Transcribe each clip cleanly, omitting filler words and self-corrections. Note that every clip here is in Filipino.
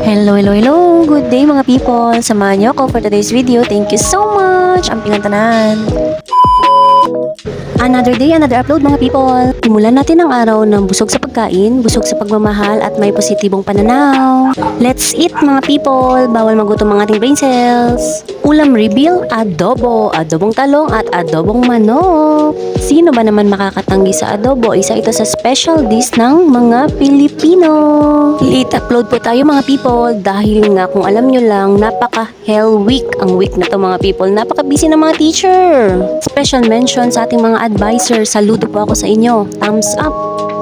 Hello. Good day mga people. Samahan niyo ako for today's video. Thank you so much. Ang pingantanan. Another day, another upload mga people. Simulan natin ang araw ng busog sa pagkain, busog sa pagmamahal at may positibong pananaw. Let's eat mga people. Bawal magutom ang ating brain cells. Ulam reveal, adobo, adobong talong at adobong manok. Sino ba naman makakatanggi sa adobo? Isa ito sa special dish ng mga Pilipino. Late upload po tayo mga people dahil nga kung alam nyo lang, napaka-hell week ang week na to mga people. Napaka-busy ng mga teacher. Special mention sa ating mga advisor. Saludo po ako sa inyo. Thumbs up.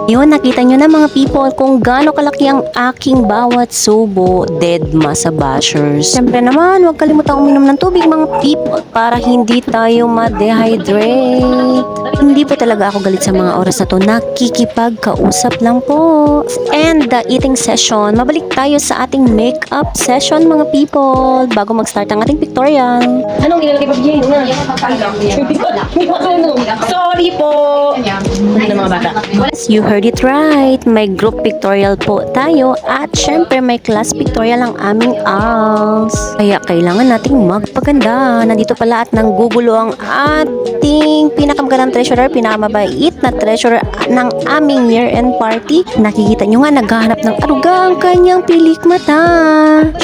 Yun, nakita nyo na mga people kung gaano kalaki ang aking bawat subo, deadma sa bashers. Siyempre naman, huwag kalimutang uminom ng tubig mga people para hindi tayo ma-dehydrate. Hindi po talaga ako galit sa mga oras na to, nakikipagkausap lang po. And the eating session, mabalik tayo sa ating makeup session mga people bago mag-start ang ating pictorial. Anong ilalagay pa Jane? Sorry po! Ano na mga bata? You heard it right. May group pictorial po tayo at syempre may class pictorial ang aming ALS. Kaya kailangan nating magpaganda. Nandito pala at nanggugulo ang ating pinakamagandang treasurer, pinakamabait na treasurer ng aming year-end party. Nakikita nyo nga naghahanap ng aruga ang kanyang pilik mata.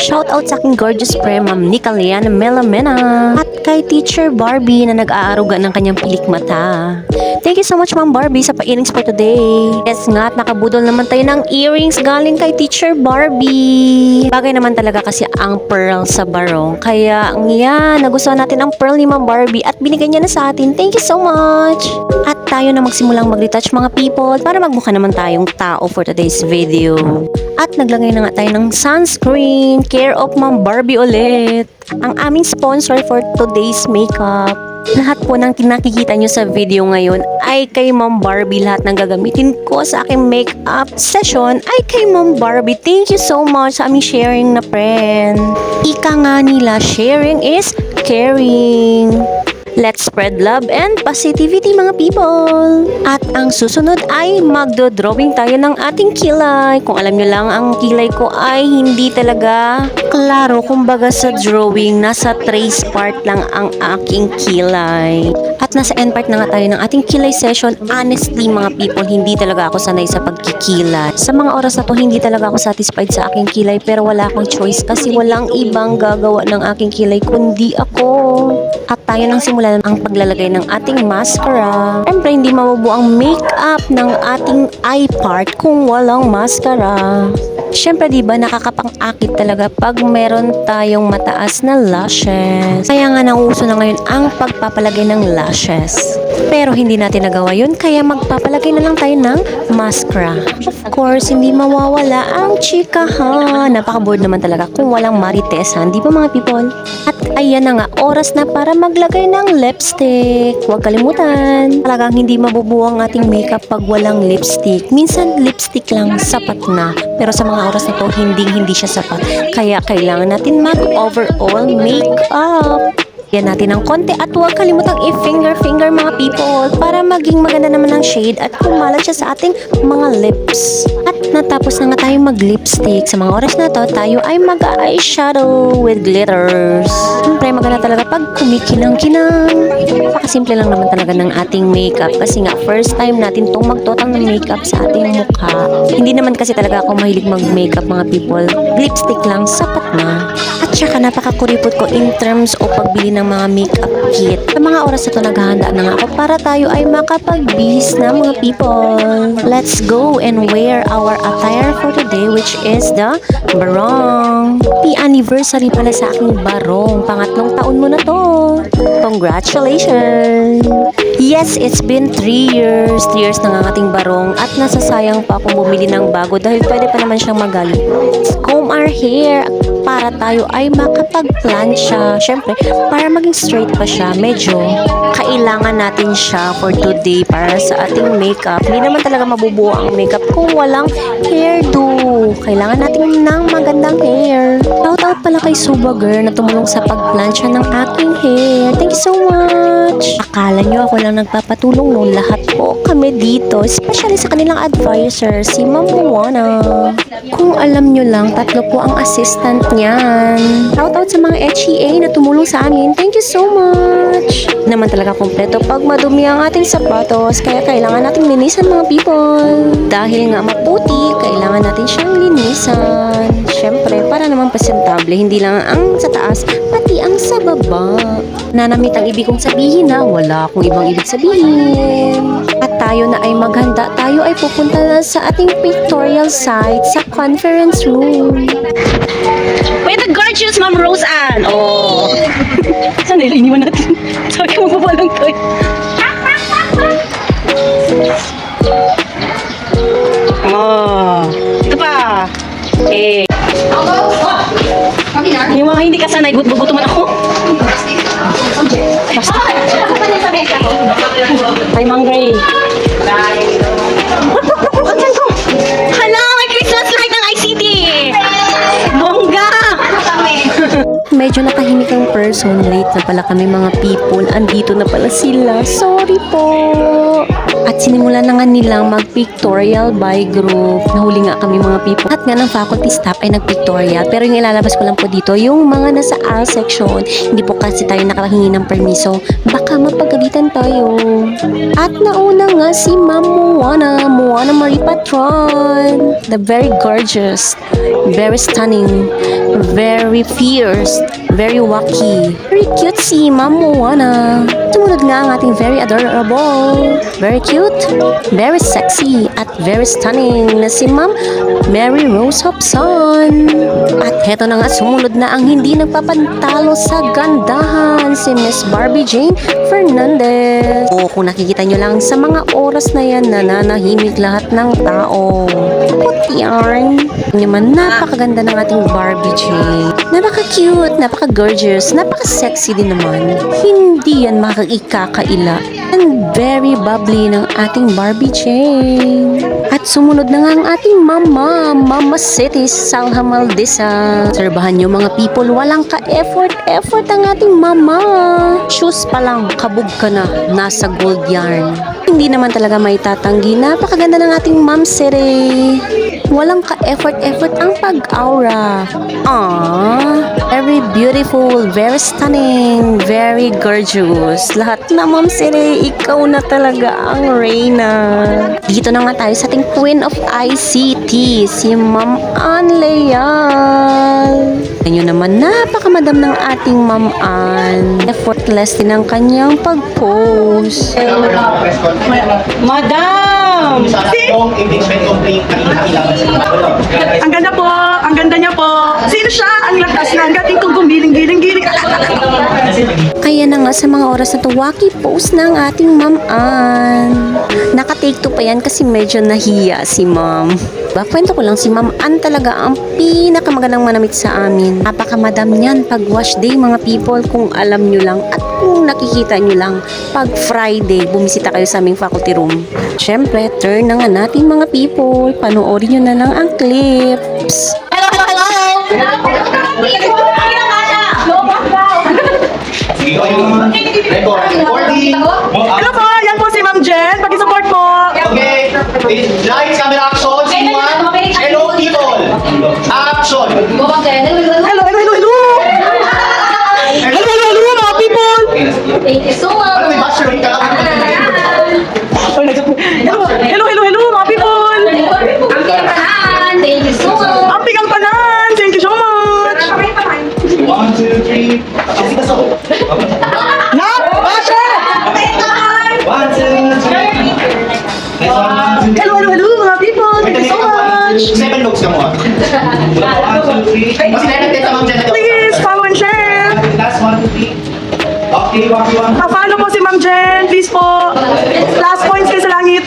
Shout out sa aking gorgeous friend, Ma'am Nika Liana Melamena. At kay Teacher Barbie na nag-aaruga ng kanyang pilik mata. Thank you so much Ma'am Barbie sa pa-earrings for today. Yes nga at nakabudol naman tayo ng earrings galing kay Teacher Barbie. Bagay naman talaga kasi ang pearl sa barong. Kaya yan, nagustuhan natin ang pearl ni Ma'am Barbie at binigay niya na sa atin. Thank you so much. At tayo na magsimulang mag-retouch mga people para magmukha naman tayong tao for today's video. At naglagay na nga tayo ng sunscreen. Care of Ma'am Barbie ulit. Ang aming sponsor for today's makeup. Lahat po ng nakikita nyo sa video ngayon ay kay Ma'am Barbie. Lahat ng gagamitin ko sa aking makeup session ay kay Ma'am Barbie. Thank you so much sa aming sharing na friend. Ika nga nila, sharing is caring. Let's spread love and positivity mga people. At ang susunod ay magdo-drawing tayo ng ating kilay. Kung alam nyo lang, ang kilay ko ay hindi talaga klaro. Kumbaga sa drawing, nasa trace part lang ang aking kilay. At nasa end part na nga tayo ng ating kilay session. Honestly mga people, hindi talaga ako sanay sa pagkikilay. Sa mga oras na to, hindi talaga ako satisfied sa aking kilay. Pero wala akong choice kasi walang ibang gagawa ng aking kilay kundi ako. At tayo nang simulan ang paglalagay ng ating mascara. Siyempre, hindi mabubuo ang makeup ng ating eye part kung walang mascara. Siyempre, diba, nakakapang-akit talaga pag meron tayong mataas na lashes. Kaya nga nauuso na ngayon ang pagpapalagay ng lashes. Pero hindi natin nagawa yun, kaya magpapalagay na lang tayo ng mascara. Of course, hindi mawawala ang chikahan. Napaka-bored naman talaga kung walang maritesan, di ba mga people? At ayan na nga, oras na para maglagay ng lipstick. Huwag kalimutan. Talagang hindi mabubuo ang ating makeup pag walang lipstick. Minsan, lipstick lang, sapat na. Pero sa mga oras na to, hindi siya sapat. Kaya kailangan natin mag-overall makeup. Yan natin ng konti at huwag kalimutang i-finger mga people para maging maganda naman ang shade at kumalat siya sa ating mga lips. At natapos na nga tayo mag-lipstick. Sa mga oras na to, tayo ay mag-eyeshadow with glitters. Siyempre, maganda talaga pag kumikinang-kinang. Napakasimple lang naman talaga ng ating makeup kasi nga first time natin itong mag-total ng makeup sa ating mukha. Hindi naman kasi talaga ako mahilig mag-makeup mga people. Lipstick lang, sapat na. At saka napakakuripot ko in terms o pagbili ng mga makeup kit. Sa mga oras na to, naghahanda na nga ako para tayo ay makapagbihis na mga people. Let's go and wear our attire for today which is the barong. Happy anniversary pala sa aking barong. Pangatlong taon mo na to. Congratulations! Yes, it's been 3 years. 3 years na nga ang ating barong at nasasayang pa akong bumili ng bago dahil pwede pa naman siyang magalit. Comb our hair para tayo ay makapag-plancha. Syempre, para maging straight pa siya, medyo kailangan natin siya for today para sa ating makeup. Hindi naman talaga mabubuo ang makeup kung walang hairdo. Kailangan natin ng magandang hair. Shout out out pala kay Suba Girl na tumulong sa pagplansya ng aking hair. Thank you so much! Akala nyo ako lang nagpapatulong no, lahat po kami dito, especially sa kanilang advisor, si Ma'am Moana. Kung alam nyo lang, 3 po ang assistant niyan. Shout out sa mga HEA na tumulong sa amin. Thank you so much! Naman talaga kompleto pag madumi ang ating sapatos, kaya kailangan nating linisan mga people. Dahil nga maputi, kailangan natin siyang linisan. Siyempre, para naman presentable, hindi lang ang sa taas, pati ang sa baba. Nanamit ang ibig kong sabihin na wala akong ibang ibig sabihin. At tayo na ay maghanda, tayo ay pupunta na sa ating pictorial site sa conference room. Wait, the gorgeous Ma'am Rose Ann. Oh. Saan nila iniwan natin? Sabi ko magpapalang tayo. Oh. Ito pa. Eh. Yung mga hindi kasanay, gugutuman ako. Hi, Mang Gray. Hala, may Christmas light ng ICT. Bongga. Medyo nakahimik ang person. Late na pala kami mga people. Andito na pala sila. Sorry po. At sinimulan na nga nilang mag-pictorial by group. Nahuli nga kami mga people. At nga ng faculty staff ay nag-pictorial. Pero yung ilalabas ko lang po dito, yung mga nasa aisle section, hindi po kasi tayo nakahingi ng permiso. Baka mapagalitan tayo. At nauna nga si Ma'am Moana Marie Patron. The very gorgeous, very stunning, very fierce, very wacky. Very cute si Ma'am Moana. Sumunod nga ang ating very adorable, very cute, very sexy, at very stunning na si Ma'am Mary Rose Hobson. At heto na nga, sumunod na ang hindi nagpapantalo sa gandahan, si Miss Barbie Jane Fernandez. O kung nakikita nyo lang sa mga oras na yan, nananahimik lahat ng tao. Put yarn. Naman, napakaganda ng ating Barbie Jane. Napaka-cute, napaka-gorgeous, napaka-sexy din naman. Hindi yan makakikaila. And very bubbly ng ating Barbie Jane. At sumunod na nga ang ating Mama City Salha Maldisa. Serbahan nyo mga people, walang ka-effort ang ating mama. Shoes pa lang, kabog ka na, nasa gold yarn. Hindi naman talaga may tatanggi, napakaganda ng ating Ma'am City. Walang ka-effort ang pag-aura. Very beautiful, very stunning, very gorgeous. Lahat na, Ma'am City, ikaw na talaga ang reyna. Dito na nga tayo sa ating Queen of ICT, si Ma'am Ann Leal. Ganyan naman, napakamadam ng ating Ma'am Ann. Effortless din ang kanyang pag-post. Madam! Ang ganda po, ang ganda niya po. Sino siya? Ang lakas na, ang gating kong gumiling-giling-giling. Kaya na nga sa mga oras na to, wacky post na ang ating Ma'am Ann. Naka-take 2 pa yan kasi medyo nahiya si Ma'am. Kwento ko lang, si Ma'am Ann talaga ang pinakamagandang manamit sa amin. Napakamadam niyan pag wash day mga people, kung alam nyo lang at kung nakikita nyo lang pag Friday, bumisita kayo sa aming faculty room. Siyempre, turn na nga natin mga people. Panoorin nyo na lang ang clips. Hello po, yan po si Ma'am Jen. Pag-support po. Okay. Lights, camera, action. Scene 1. Hello, people. Action. Hello, mga people. Thank you so Ano, may much. bachelor ka? Hello, mga people. Ang pinakahan. Thank you so much. Ang pigang panan. Thank you so much. 1, 2, 3. Kasi ka sa Na, Basha! 1, 2, 3. Hello, mga people. Thank you so much. 7 looks ka mo. 1, 2, 3. Mas nilagay sa Ma'am Jen. Please, follow and share. Last 1, 2, 3. Okay, 1, 2, 1. Follow po si Ma'am Jen. Please po. Last points kayo sa langit.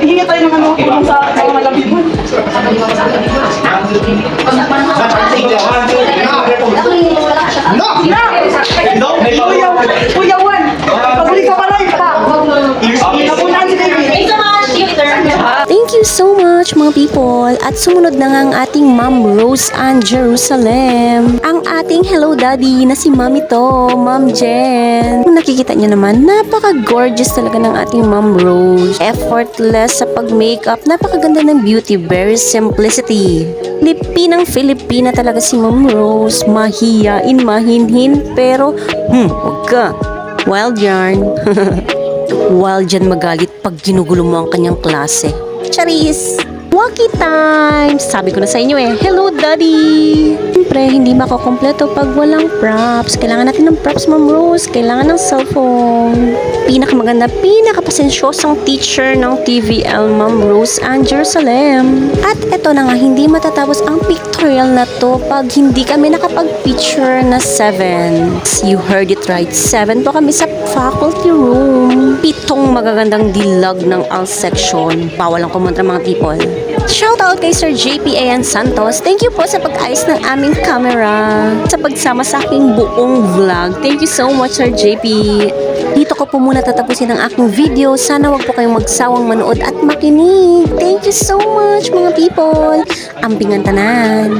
Hihingi tayo ng tulong sa mga malabi mo. No! No! Kuya Juan, pag-uli ka pa live pa. Napunan si David. Thanks so much. See you later. Thank you so much. much mga people. At sumunod na nga ang ating Ma'am Rose Ann Jerusalem. Ang ating Hello Daddy na si Mami to, Ma'am Jen. Kung nakikita nyo naman, napaka-gorgeous talaga ng ating Ma'am Rose. Effortless sa pag-makeup, napakaganda ng beauty, very simplicity. Filipinang Filipina talaga si Ma'am Rose. Mahiyain, mahinhin, pero wag ka. Wild yarn. Wild yan magalit pag ginugulo mo ang kanyang klase. Charis! Walkie time! Sabi ko na sa inyo Hello Daddy! Siyempre, hindi makukompleto pag walang props. Kailangan natin ng props, Ma'am Rose. Kailangan ng cellphone. Pinakamaganda, pinakapasensyosang teacher ng TVL, Ma'am Rose Ann Jerusalem. At eto na nga, hindi matatapos ang pictorial na to pag hindi kami nakapag-picture na 7. You heard it right, 7 po kami sa faculty room. 7 magagandang dilag ng all section. Bawal ang kumontra mga people. Shoutout kay Sir JPAN Santos. Thank you po sa pag-ayos ng aming camera. Sa pagsama sa aking buong vlog. Thank you so much, Sir JP. Dito ko po muna tatapusin ang aking video. Sana wag po kayong magsawang manood at makinig. Thank you so much, mga people. Ampingan tanan.